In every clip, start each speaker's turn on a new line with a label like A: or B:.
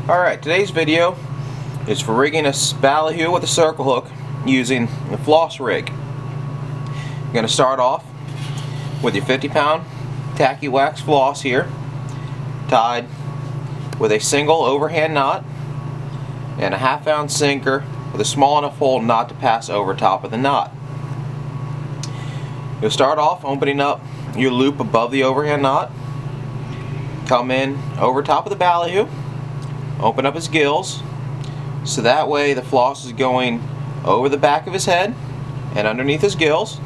A: Alright, today's video is for rigging a ballyhoo with a circle hook using the Floss rig. You're going to start off with your 50-pound tacky wax floss here, tied with a single overhand knot and a 1/2 ounce sinker with a small enough hole not to pass over top of the knot. You'll start off opening up your loop above the overhand knot, come in over top of the ballyhoo, open up his gills, so that way the floss is going over the back of his head and underneath his gills.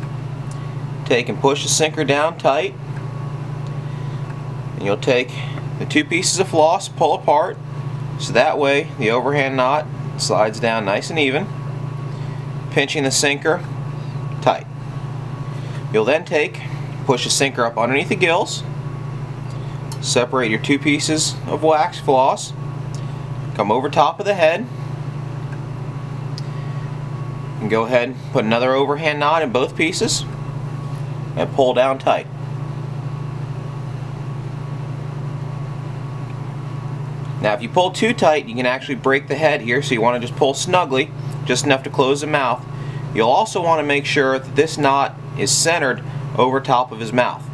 A: Take and push the sinker down tight, and you'll take the two pieces of floss, pull apart, so that way the overhand knot slides down nice and even, pinching the sinker tight. You'll then push the sinker up underneath the gills, separate your two pieces of wax floss, come over top of the head, and go ahead and put another overhand knot in both pieces and pull down tight. Now if you pull too tight, you can actually break the head here, so you want to just pull snugly, just enough to close the mouth. You'll also want to make sure that this knot is centered over top of his mouth.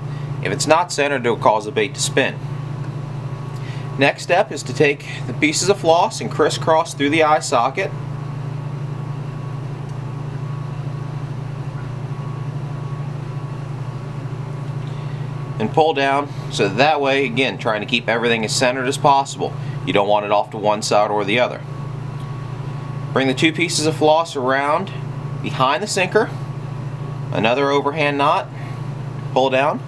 A: If it's not centered, it will cause the bait to spin. Next step is to take the pieces of floss and crisscross through the eye socket. And pull down, so that way, again, trying to keep everything as centered as possible. You don't want it off to one side or the other. Bring the two pieces of floss around behind the sinker, another overhand knot, pull down,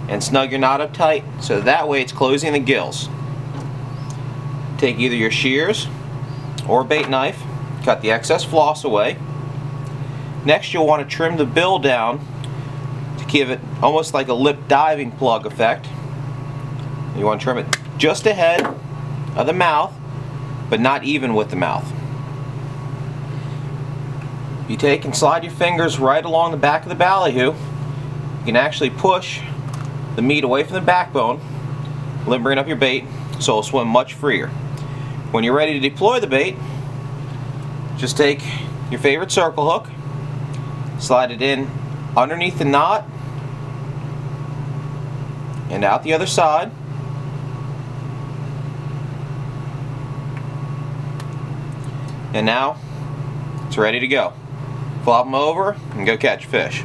A: and snug your knot up tight, so that way it's closing the gills. Take either your shears or a bait knife, cut the excess floss away. Next you'll want to trim the bill down to give it almost like a lip diving plug effect. You want to trim it just ahead of the mouth, but not even with the mouth. You take and slide your fingers right along the back of the ballyhoo. You can actually push the meat away from the backbone, limbering up your bait so it'll swim much freer. When you're ready to deploy the bait, just take your favorite circle hook, slide it in underneath the knot and out the other side, and now it's ready to go. Flop them over and go catch fish.